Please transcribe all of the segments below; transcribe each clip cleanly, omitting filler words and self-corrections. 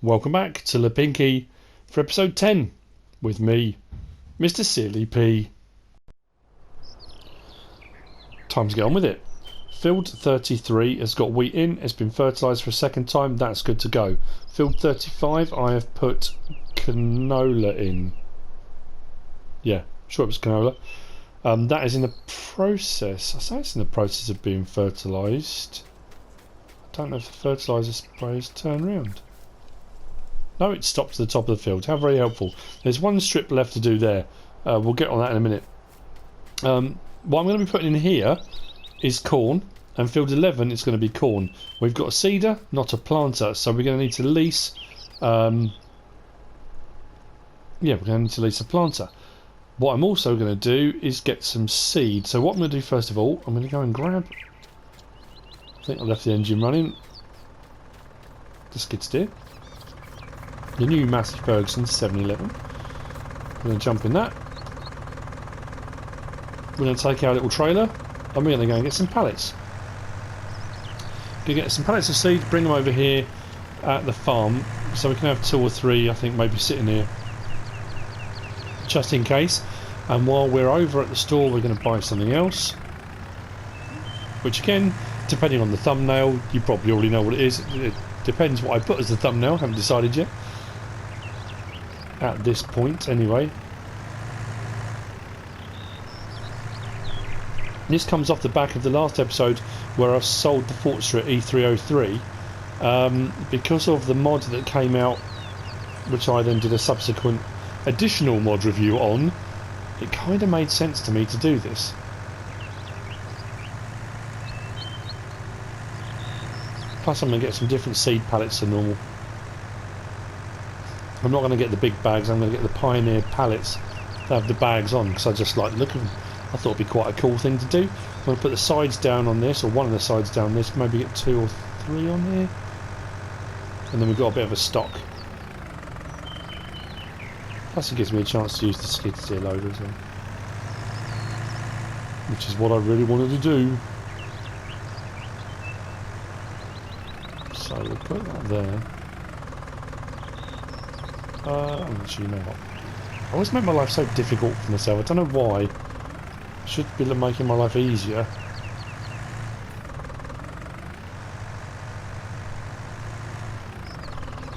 Welcome back to LIPINKI for episode 10 with me, MrSealyp. Time to get on with it. Field 33 has got wheat in, it's been fertilised for a second time, that's good to go. Field 35 I have put canola in. Yeah, sure it was canola. That is in the process, I say it's in the process of being fertilised. I don't know if the fertiliser sprays turn round. No, it stopped at the top of the field. How very helpful. There's one strip left to do there. We'll get on that in a minute. What I'm going to be putting in here is corn, and field 11 is going to be corn. We've got a seeder, not a planter, so we're going to need to lease. Yeah, we're going to need to lease a planter. What I'm also going to do is get some seed. So what I'm going to do first of all, I'm going to go and grab. I think I left the engine running. The skid steer. The new Massey Ferguson 711. We're going to jump in that. We're going to take our little trailer and we're going to go and get some pallets. Going to get some pallets of seed, bring them over here at the farm so we can have 2 or 3, I think, maybe sitting here just in case. And while we're over at the store, we're going to buy something else, which again, depending on the thumbnail, you probably already know what it is. It depends what I put as the thumbnail, haven't decided yet. At this point, anyway. This comes off the back of the last episode where I sold the Forza E303 because of the mod that came out, which I then did a subsequent additional mod review on. It kind of made sense to me to do this. Plus I'm going to get some different seed pallets than normal. I'm not going to get the big bags, I'm going to get the Pioneer pallets that have the bags on because I just like the look of them. I thought it'd be quite a cool thing to do. I'm going to put the sides down on this, or one of the sides down this, maybe get 2 or 3 on here. And then we've got a bit of a stock. Plus it gives me a chance to use the skid steer loader as well. Which is what I really wanted to do. So we'll put that there. Actually, you know what? I always make my life so difficult for myself. I don't know why. I should be making my life easier.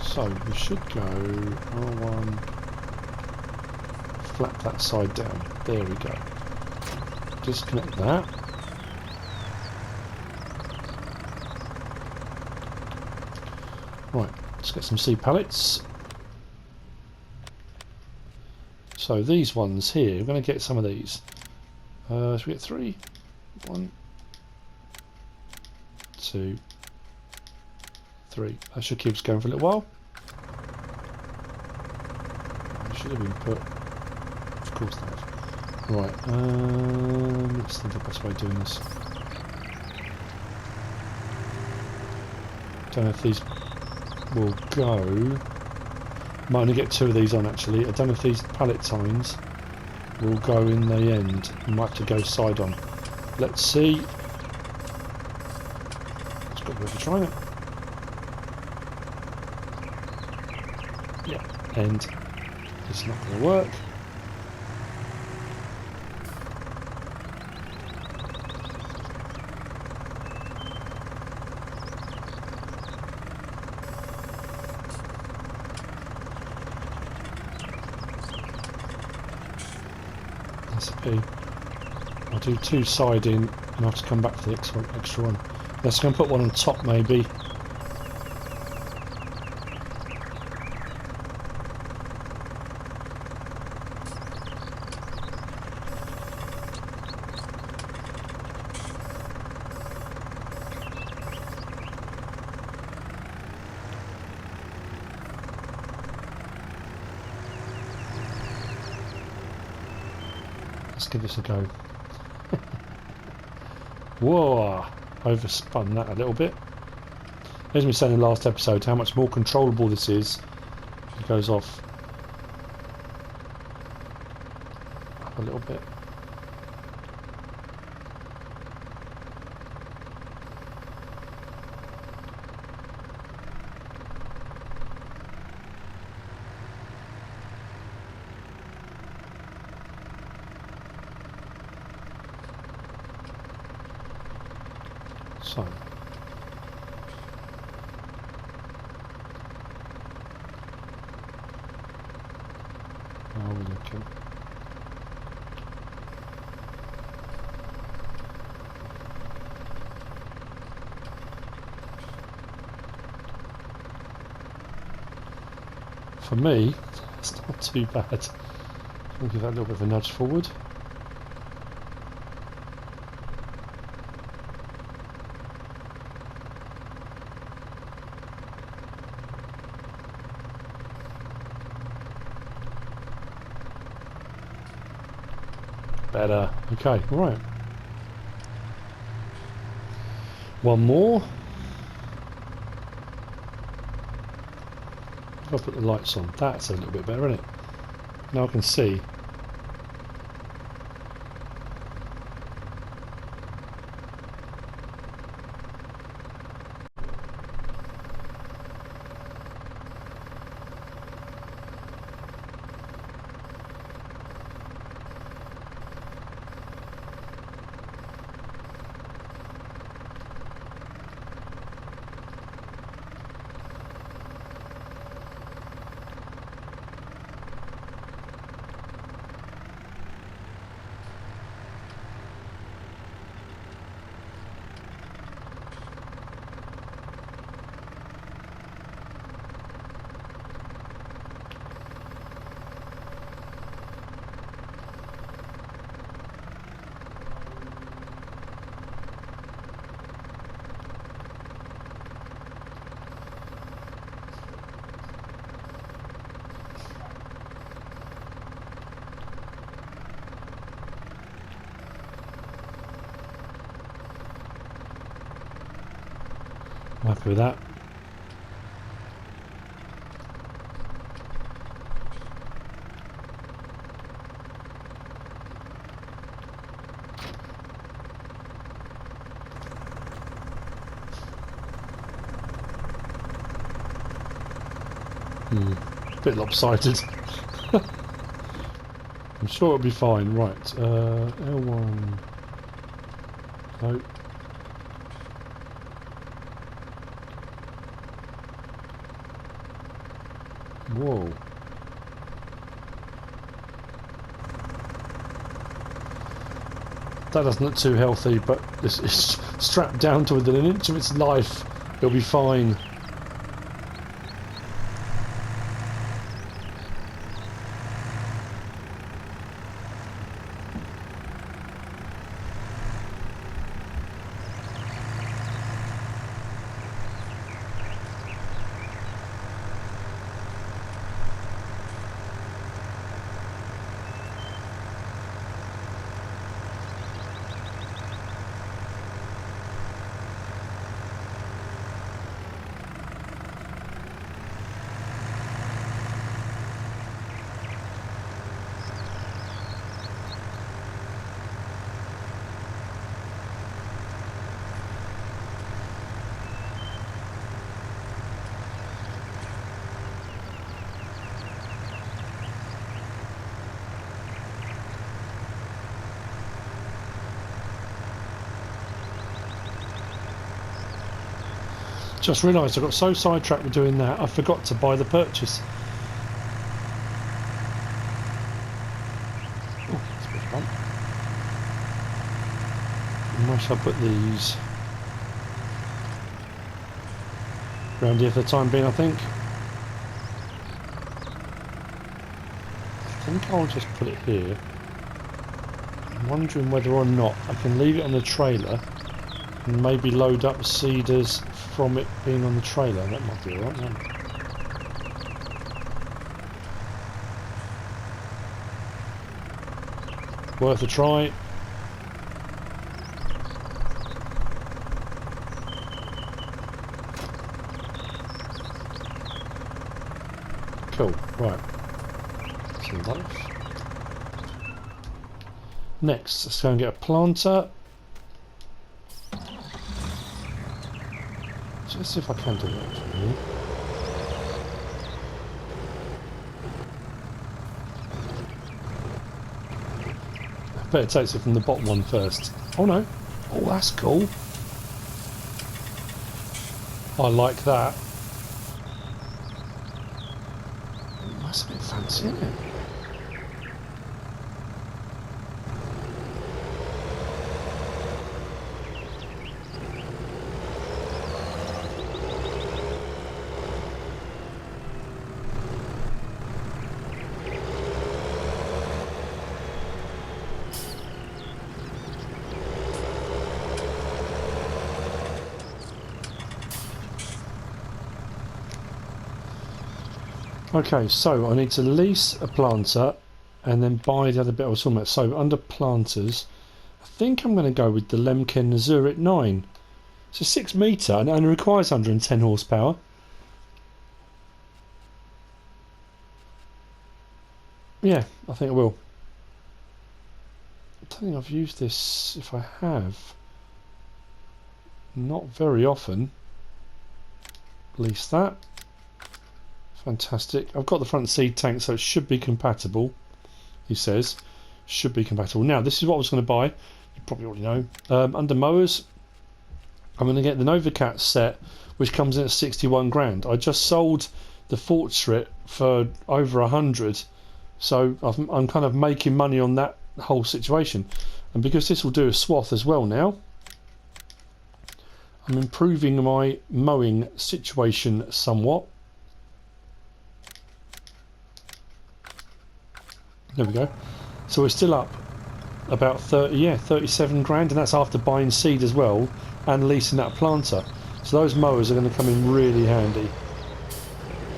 So we should go R1. Flap that side down. There we go. Disconnect that. Right, let's get some seed pallets. So these ones here, we're going to get some of these. Should we get 3? 1, 2, 3. That should keep us going for a little while. It should have been put. Of course that. Right. Let's think of the best way of doing this. Don't know if these will go. Might only get 2 of these on actually. I don't know if these pallet tines will go in the end. We might have to go side on. Let's see. Let's got a bit of a try it. Yeah, and it's not going to work. I'll do 2 side in and I'll have to come back for the extra one. Let's go and put one on top maybe. Let's give this a go. Whoa! Overspun that a little bit. As we said in the last episode, how much more controllable this is. It goes off up a little bit. So. How are we looking? For me, it's not too bad. I'll give that a little bit of a nudge forward. Better. Okay, right. One more. If I put the lights on, that's a little bit better, isn't it? Now I can see. I'm happy with that. A bit lopsided. I'm sure it'll be fine. Right, L1. Nope. Whoa. That doesn't look too healthy, but it's strapped down to within an inch of its life. It'll be fine. Just realised I got so sidetracked with doing that, I forgot to buy the purchase. Oh, that's a bit of fun. Where shall I put these? Around here for the time being, I think. I think I'll just put it here. I'm wondering whether or not I can leave it on the trailer and maybe load up seeders from it being on the trailer. That might be alright, won't it? Worth a try. Cool, right. Some those. Next, let's go and get a planter. Let's see if I can do that actually. I better take it from the bottom one first. Oh no. Oh, that's cool. I like that. That's a bit fancy, isn't it? Okay, so I need to lease a planter and then buy the other bit I was talking about. So under planters, I think I'm going to go with the Lemken Azurit 9. It's a 6 metre and it requires 110 horsepower. Yeah, I think I will. I don't think I've used this. If I have, not very often. Lease that. Fantastic. I've got the front seed tank, so it should be compatible. He says should be compatible. Now this is what I was going to buy. You probably already know. Under mowers, I'm going to get the Novacat set, which comes in at 61 grand. I just sold the Fortschritt for over 100, so I'm kind of making money on that whole situation. And because this will do a swath as well now, I'm improving my mowing situation somewhat. There we go. So we're still up about 37 grand, and that's after buying seed as well and leasing that planter. So those mowers are going to come in really handy.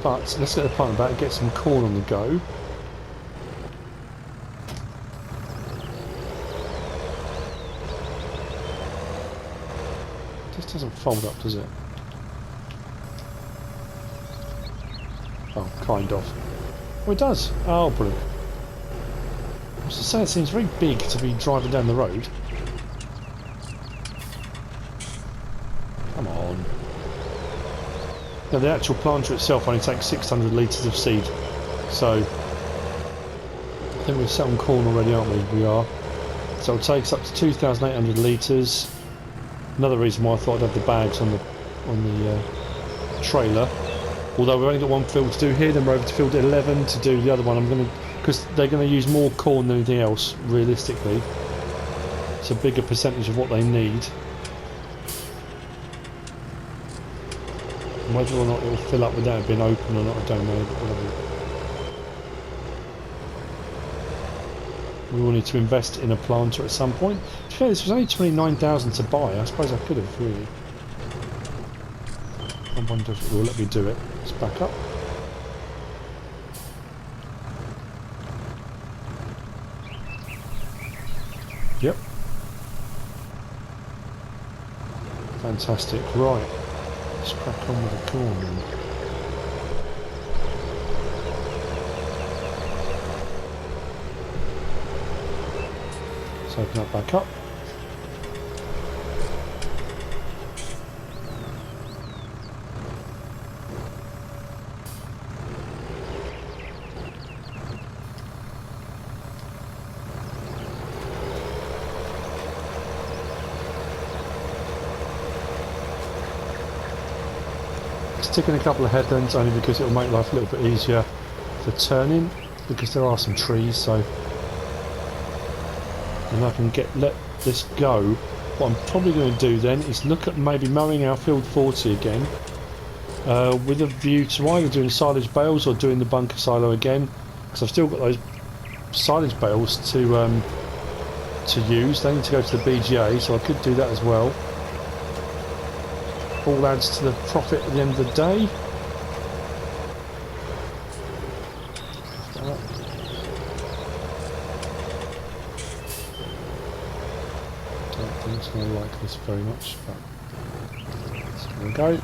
But let's get the planter back and get some corn on the go. This doesn't fold up, does it? Oh, kind of. Oh, it does. Oh, brilliant. I was to say, it seems very big to be driving down the road. Come on. Now, the actual planter itself only takes 600 litres of seed. So, I think we're set on corn already, aren't we? We are. So it takes up to 2,800 litres. Another reason why I thought I'd have the bags on the trailer. Although we've only got one field to do here, then we're over to field 11 to do the other one. Because they're going to use more corn than anything else, realistically. It's a bigger percentage of what they need. Whether or not it will fill up without it being open or not, I don't know. We will need to invest in a planter at some point. To be fair, this was only 29,000 to buy. I suppose I could have, really. I wonder if it will let me do it. Let's back up. Yep. Fantastic. Right. Let's crack on with the corn then. Let's open that back up. Sticking a couple of headlands only because it will make life a little bit easier for turning, because there are some trees, so and I can let this go. What I'm probably going to do then is look at maybe mowing our field 40 again, with a view to either doing silage bales or doing the bunker silo again, because I've still got those silage bales to use. They need to go to the BGA, so I could do that as well. All adds to the profit at the end of the day. Don't think it's going to like this very much, but it's going to go.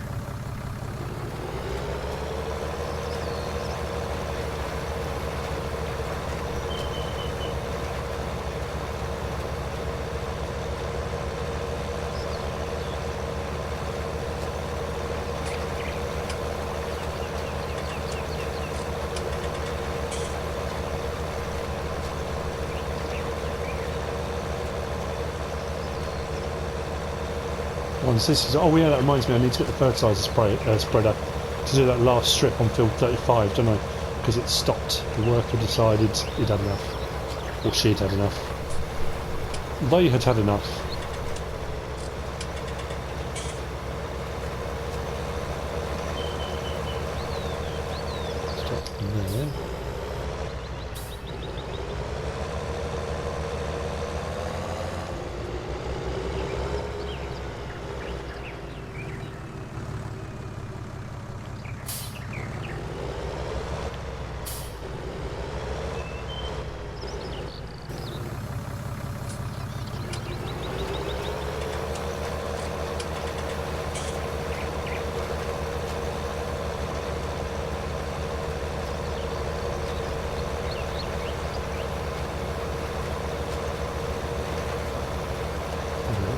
Once this is... Oh yeah, that reminds me, I need to get the fertiliser spreader to do that last strip on field 35, don't I? Because it stopped. The worker decided he'd had enough. Or she'd had enough. They had had enough. Stop there.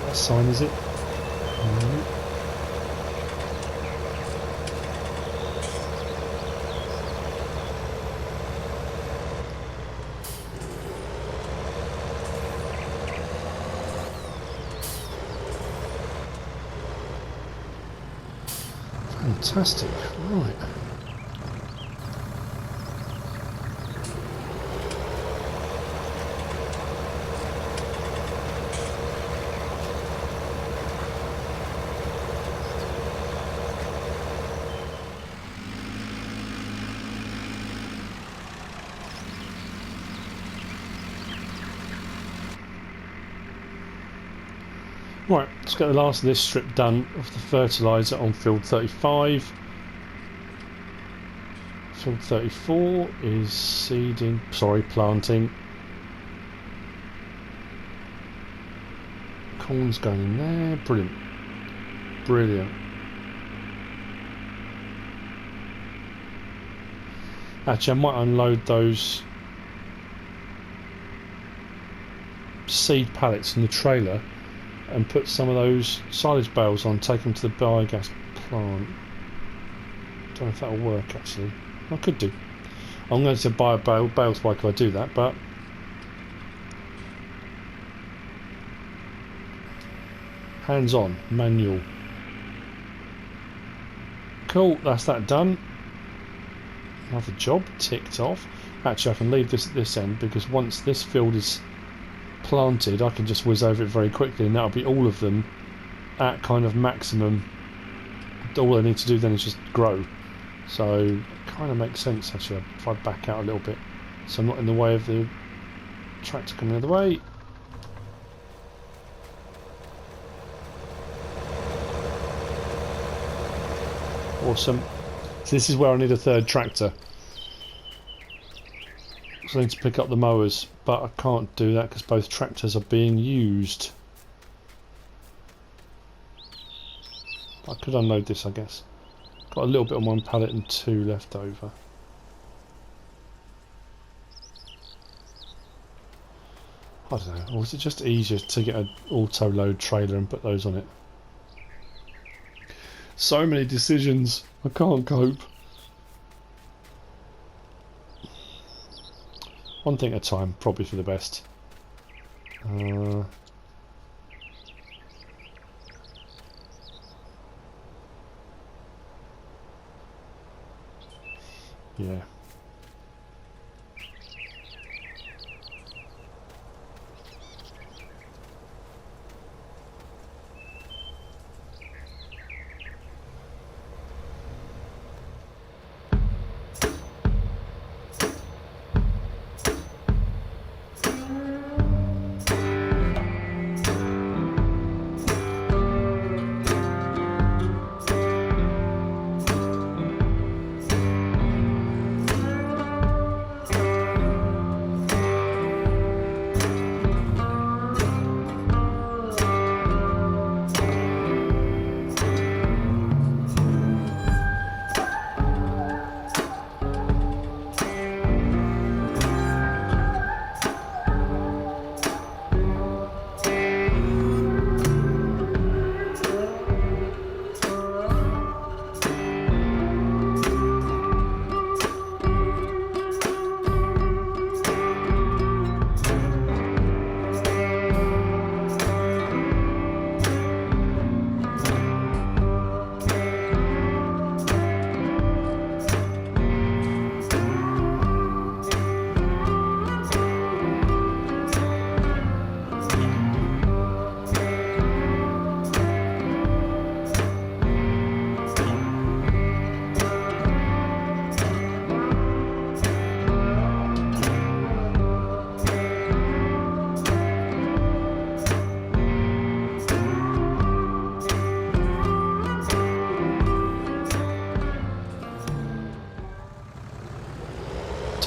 What sign is it? Fantastic, right. Right, let's get the last of this strip done of the fertiliser on field 35. Field 34 is seeding, planting. Corn's going in there, brilliant. Brilliant. Actually, I might unload those seed pallets in the trailer and put some of those silage bales on, take them to the biogas plant. Don't know if that'll work actually. I could do. I'm going to buy a bales bike if I do that, but hands on, manual. Cool, that's that done. Another job ticked off. Actually, I can leave this at this end because once this field is planted I can just whiz over it very quickly and that'll be all of them at kind of maximum. All I need to do then is just grow, so it kind of makes sense actually if I back out a little bit so I'm not in the way of the tractor coming the other way. Awesome. So this is where I need a third tractor. So I need to pick up the mowers, but I can't do that because both tractors are being used. I could unload this, I guess. Got a little bit on one pallet and 2 left over. I don't know, or is it just easier to get an auto load trailer and put those on it? So many decisions, I can't cope. One thing at a time, probably for the best. Yeah.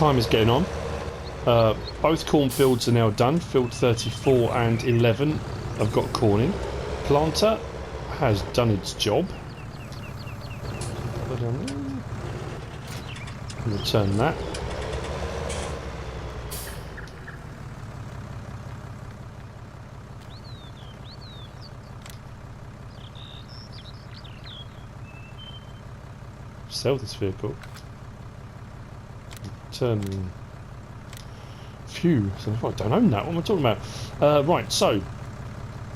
time is getting on. Both cornfields are now done. Field 34 and 11 have got corn in. Planter has done its job. Return that. Sell this vehicle. Turn. Phew, I don't own that. What am I talking about? Right, so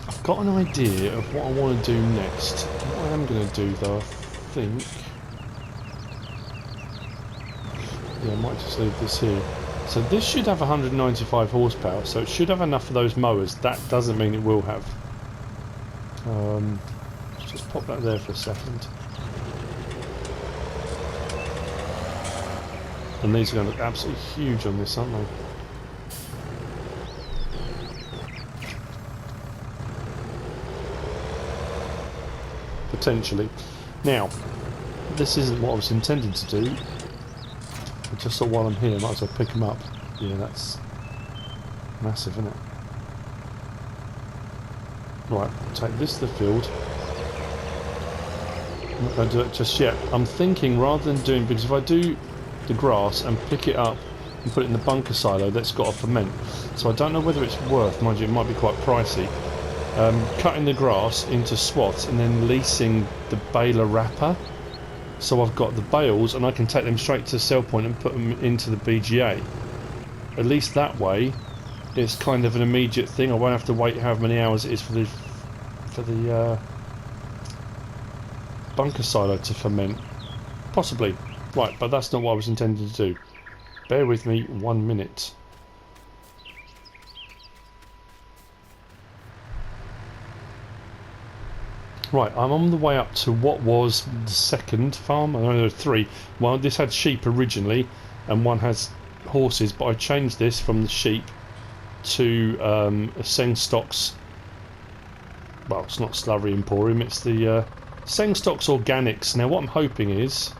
I've got an idea of what I want to do next. What I am going to do, though, I think. Yeah, I might just leave this here. So this should have 195 horsepower, so it should have enough of those mowers. That doesn't mean it will have. Let's just pop that there for a second. And these are going to look absolutely huge on this, aren't they? Potentially. Now, this isn't what I was intended to do. I just thought while I'm here, I might as well pick them up. Yeah, that's massive, isn't it? Right, take this to the field. I'm not going to do it just yet. I'm thinking rather than doing, because if I do the grass and pick it up and put it in the bunker silo, that's got to ferment. So I don't know whether it's worth, mind you, it might be quite pricey, cutting the grass into swaths and then leasing the baler wrapper. So I've got the bales and I can take them straight to the sell point and put them into the BGA. At least that way it's kind of an immediate thing. I won't have to wait however many hours it is for the bunker silo to ferment. Possibly. Right, but that's not what I was intending to do. Bear with me 1 minute. Right, I'm on the way up to what was the second farm. I know there are three. Well, this had sheep originally, and one has horses, but I changed this from the sheep to a Sengstocks. Well, it's not Slurry Emporium, it's the Sengstocks Organics. Now, what I'm hoping is,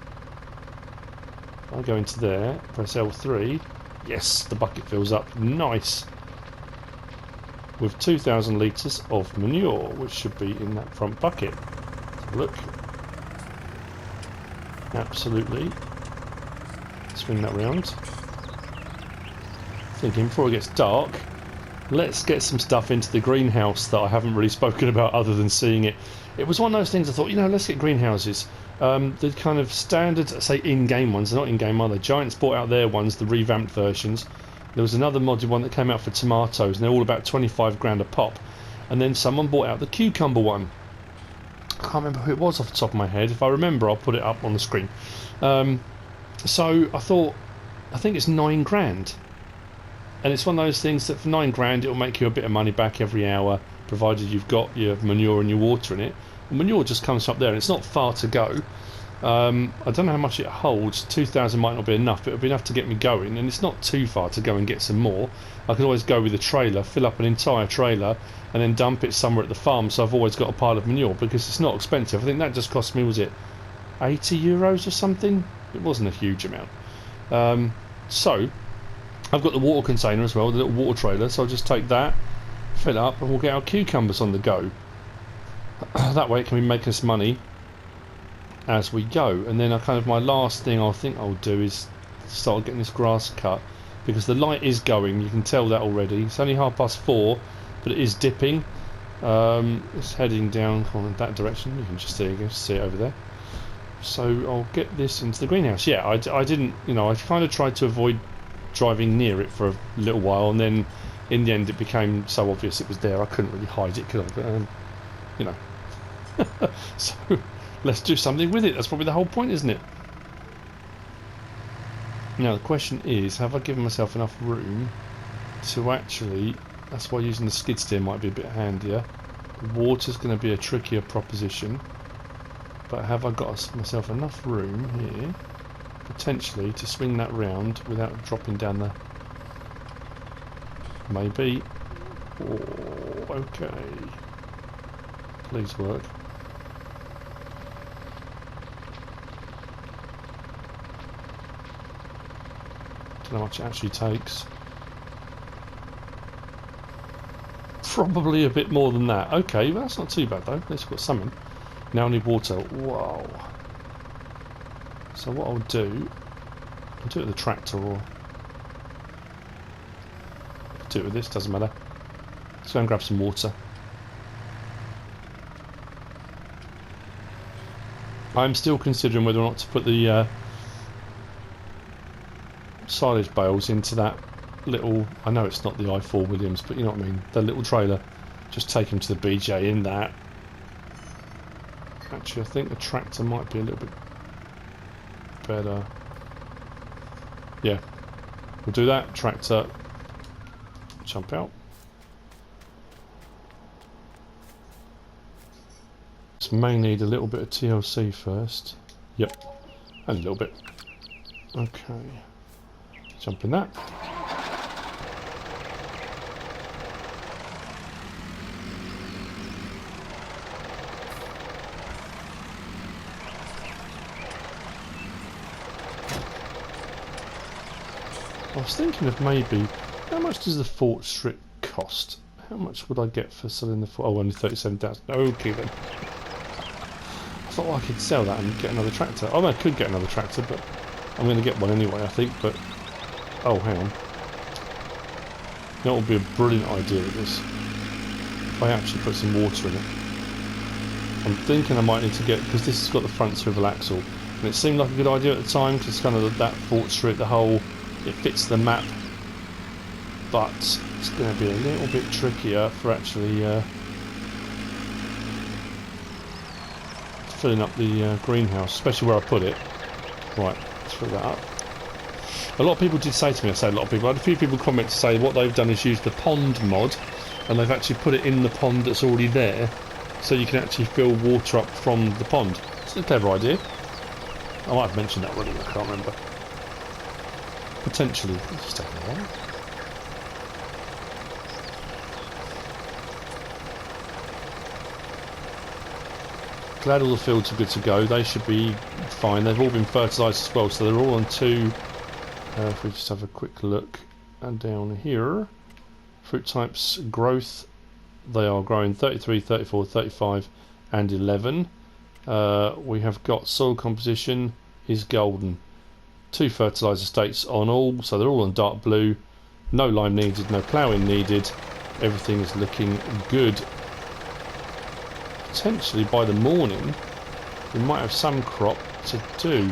I go into there, press L3. Yes, the bucket fills up. Nice. With 2,000 litres of manure, which should be in that front bucket. Look. Absolutely. Swing that round. Thinking before it gets dark, let's get some stuff into the greenhouse that I haven't really spoken about other than seeing it. It was one of those things I thought, you know, let's get greenhouses. The kind of standard, say, in-game ones. They're not in-game, are they? Giants bought out their ones, the revamped versions. There was another modded one that came out for tomatoes, and they're all about 25 grand a pop. And then someone bought out the cucumber one. I can't remember who it was off the top of my head. If I remember, I'll put it up on the screen. So I thought, I think it's 9 grand. And it's one of those things that for 9 grand, it'll make you a bit of money back every hour, provided you've got your manure and your water in it. And manure just comes up there, and it's not far to go. I don't know how much it holds. 2,000 might not be enough, but it'll be enough to get me going, and it's not too far to go and get some more. I could always go with a trailer, fill up an entire trailer, and then dump it somewhere at the farm, so I've always got a pile of manure, because it's not expensive. I think that just cost me, was it 80 euros or something? It wasn't a huge amount. So I've got the water container as well, the little water trailer, so I'll just take that, fill up, and we'll get our cucumbers on the go. That way it can be making us money as we go. And then my last thing I think I'll do is start getting this grass cut, because the light is going, you can tell that already. It's only 4:30, but it is dipping. It's heading down that direction. You can just see it over there. So I'll get this into the greenhouse. Yeah, I didn't, I kind of tried to avoid driving near it for a little while, and then in the end it became so obvious it was there I couldn't really hide it, could I? But so let's do something with it. That's probably the whole point, isn't it? Now the question is, have I given myself enough room to actually, that's why using the skid steer might be a bit handier. The water's going to be a trickier proposition, but have I got myself enough room here potentially to swing that round without dropping down the, maybe. Oh, okay, please work. Don't know how much it actually takes. Probably a bit more than that. Okay, well, that's not too bad though. At least we've got something. Now I need water. Whoa. So what I'll do it with the tractor, or do it with this, doesn't matter. Let's go and grab some water. I'm still considering whether or not to put the silage bales into that little, I know it's not the i4 Williams, but you know what I mean, the little trailer. Just take them to the BJ in that. Actually, I think the tractor might be a little bit better. Yeah, we'll do that. Tractor, jump out. This may need a little bit of TLC first. Yep, and a little bit. Okay, jump in that. I was thinking of maybe, how much does the fort strip cost? How much would I get for selling the fort? Oh, only 37,000. Okay then. I thought I could sell that and get another tractor. Oh, no, I could get another tractor, but I'm going to get one anyway, I think. But oh, hang on. That would be a brilliant idea with this. If I actually put some water in it. I'm thinking I might need to get, because this has got the front swivel axle, and it seemed like a good idea at the time, because kind of that fort strip, the whole, it fits the map, but it's going to be a little bit trickier for actually filling up the greenhouse, especially where I put it. Right, let's fill that up. A lot of people did say to me, I say a lot of people, I had a few people comment to say what they've done is use the pond mod, and they've actually put it in the pond that's already there, so you can actually fill water up from the pond. It's a clever idea. I might have mentioned that already, I can't remember. Potentially. It's just taking a while. Glad all the fields are good to go. They should be fine. They've all been fertilised as well, so they're all on 2. If we just have a quick look down here. Fruit types, growth. They are growing 33, 34, 35 and 11. We have got soil composition is golden. 2 fertiliser states on all, so they're all on dark blue. No lime needed, no ploughing needed. Everything is looking good. Potentially by the morning we might have some crop to do.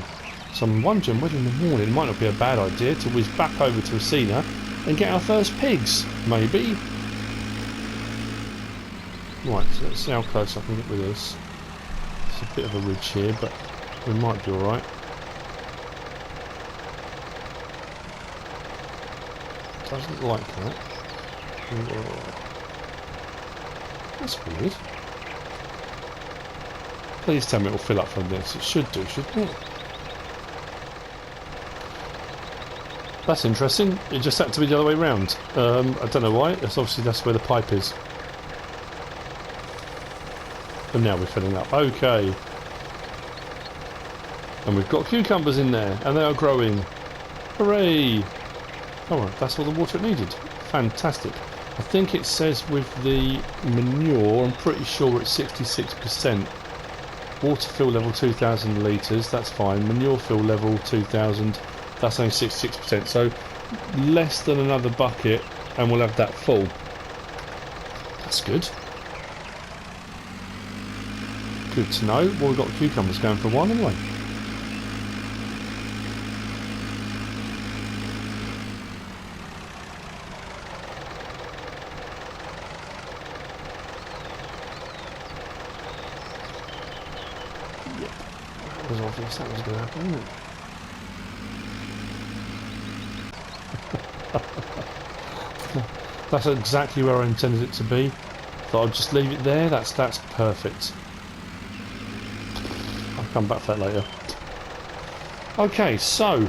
So I'm wondering whether in the morning it might not be a bad idea to whiz back over to Asina and get our first pigs, maybe. Right, so let's see how close I can get with this. It's a bit of a ridge here, but we might be alright. Doesn't like that. Whoa. That's weird. Please tell me it will fill up from this. It should do, shouldn't it? That's interesting. It just had to be the other way round. I don't know why. It's obviously that's where the pipe is. And now we're filling up. Okay. And we've got cucumbers in there, and they are growing. Hooray! Oh, well, that's all the water it needed. Fantastic. I think it says with the manure, I'm pretty sure it's 66%. Water fill level 2,000 litres, that's fine. Manure fill level 2,000, that's only 66%. So less than another bucket and we'll have that full. That's good. Good to know. Well, we've got cucumbers going for one anyway. Was obvious that was going to happen, wasn't it? That's exactly where I intended it to be. Thought I'd just leave it there. That's perfect. I'll come back for that later. Okay, so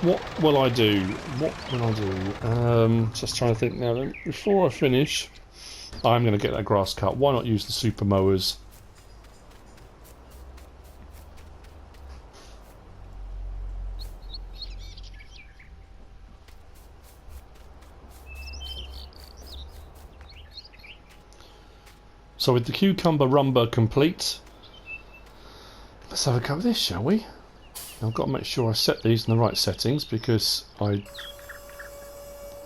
what will I do? What will I do? Just trying to think now. Before I finish, I'm going to get that grass cut. Why not use the super mowers? So with the cucumber rumba complete, let's have a go at this, shall we? I've got to make sure I set these in the right settings because I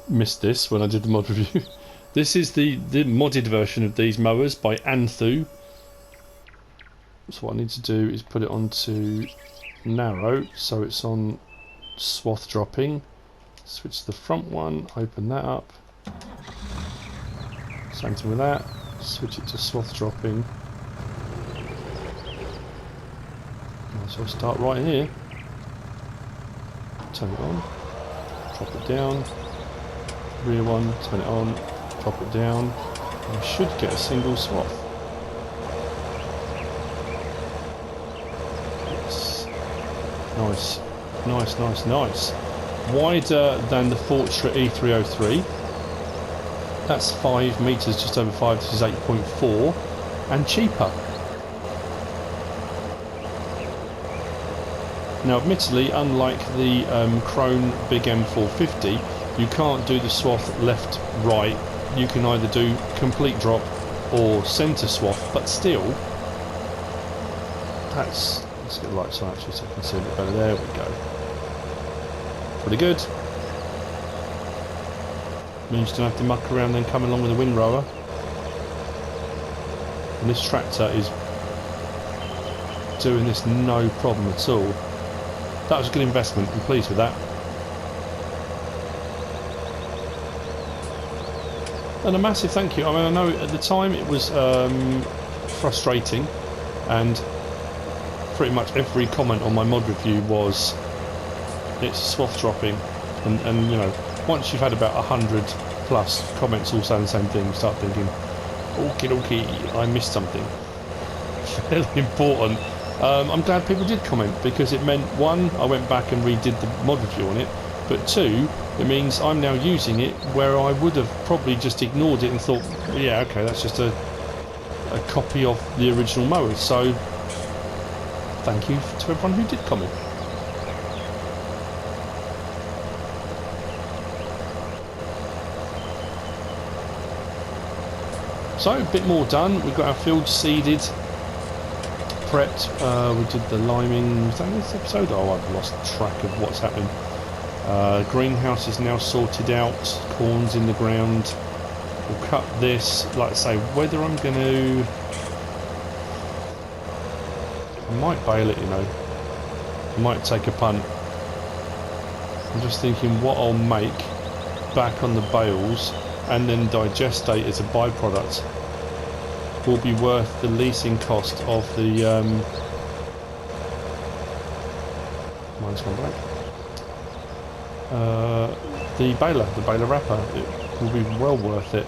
missed this when I did the mod review. This is the modded version of these mowers by Anthu. So what I need to do is put it onto narrow, so it's on swath dropping. Switch to the front one, open that up. Same thing with that. Switch it to swath dropping. So I'll start right here. Turn it on. Drop it down. Rear one, turn it on. Drop it down. I should get a single swath. Yes. Nice. Nice, nice, nice. Wider than the Fortra E303. That's 5 metres, just over 5. This is 8.4. And cheaper. Now, admittedly, unlike the Krone Big M450, you can't do the swath left, right. You can either do complete drop or centre swath, but still, let's get the lights on actually so I can see a bit better. There we go. Pretty good. Means you don't have to muck around then come along with a windrower. And this tractor is doing this no problem at all. That was a good investment, I'm pleased with that. And a massive thank you. I mean, I know at the time it was frustrating, and pretty much every comment on my mod review was it's swath dropping, and you know, once you've had about 100 plus comments all saying the same thing, you start thinking, okie dokie, I missed something fairly important. I'm glad people did comment, because it meant, one, I went back and redid the mod review on it, but two, it means I'm now using it where I would have probably just ignored it and thought, yeah, okay, that's just a copy of the original mower. So thank you to everyone who did comment. So a bit more done. We've got our field seeded, prepped. We did the liming. Was that this episode? Oh, I've lost track of what's happening. Greenhouse is now sorted out. Corn's in the ground. We'll cut this. Like I say, whether I'm going to, I might bale it. You know, I might take a punt. I'm just thinking what I'll make back on the bales, and then digestate as a byproduct will be worth the leasing cost of the mine's gone blank. The baler wrapper. It will be well worth it.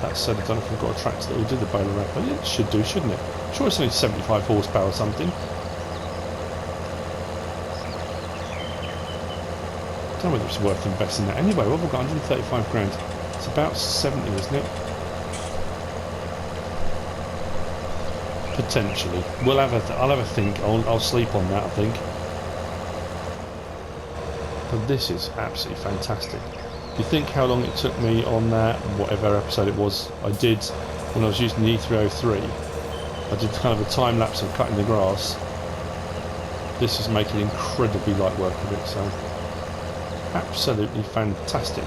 That said, I don't know if we've got a tractor that will do the baler wrapper. It should do, shouldn't it? I'm sure it's only 75 horsepower or something. I don't know whether it's worth investing that. Anyway, what have we got? 135 grand. It's about 70, isn't it? Potentially. I'll have a think. I'll sleep on that, I think. But this is absolutely fantastic. You think how long it took me on that, whatever episode it was, I did when I was using the E303. I did kind of a time lapse of cutting the grass. This is making incredibly light work of it, so absolutely fantastic.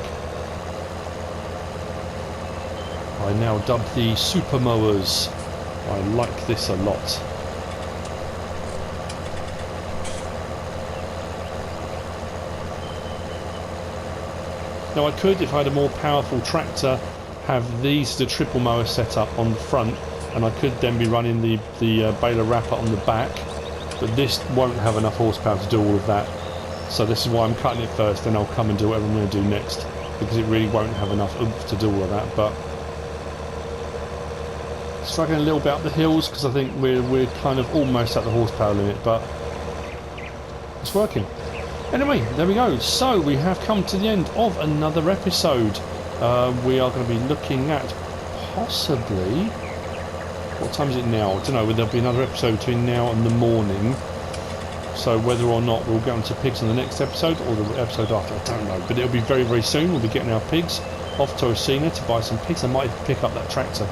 I now dub the super mowers. I like this a lot. Now I could, if I had a more powerful tractor, have these, the triple mower set up on the front, and I could then be running the baler wrapper on the back, but this won't have enough horsepower to do all of that. So this is why I'm cutting it first, then I'll come and do whatever I'm going to do next, because it really won't have enough oomph to do all of that. But struggling a little bit up the hills because I think we're kind of almost at the horsepower limit, but it's working. Anyway, there we go. So we have come to the end of another episode. We are going to be looking at possibly, what time is it now? I don't know, there'll be another episode between now and the morning. So whether or not we'll get onto pigs in the next episode or the episode after, I don't know. But it'll be very, very soon. We'll be getting our pigs. off to Orsina to buy some pigs. I might pick up that tractor.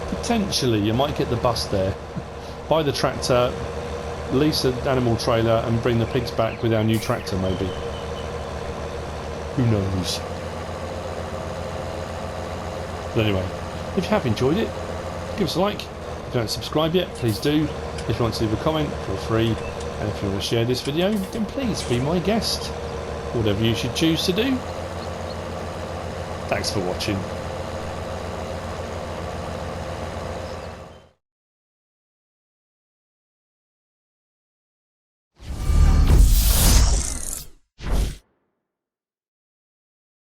Potentially, you might get the bus there, buy the tractor, lease an animal trailer and bring the pigs back with our new tractor maybe. Who knows? But anyway, if you have enjoyed it, give us a like. If you don't subscribe yet, please do. If you want to leave a comment, feel free. And if you want to share this video, then please be my guest. Whatever you should choose to do. Thanks for watching.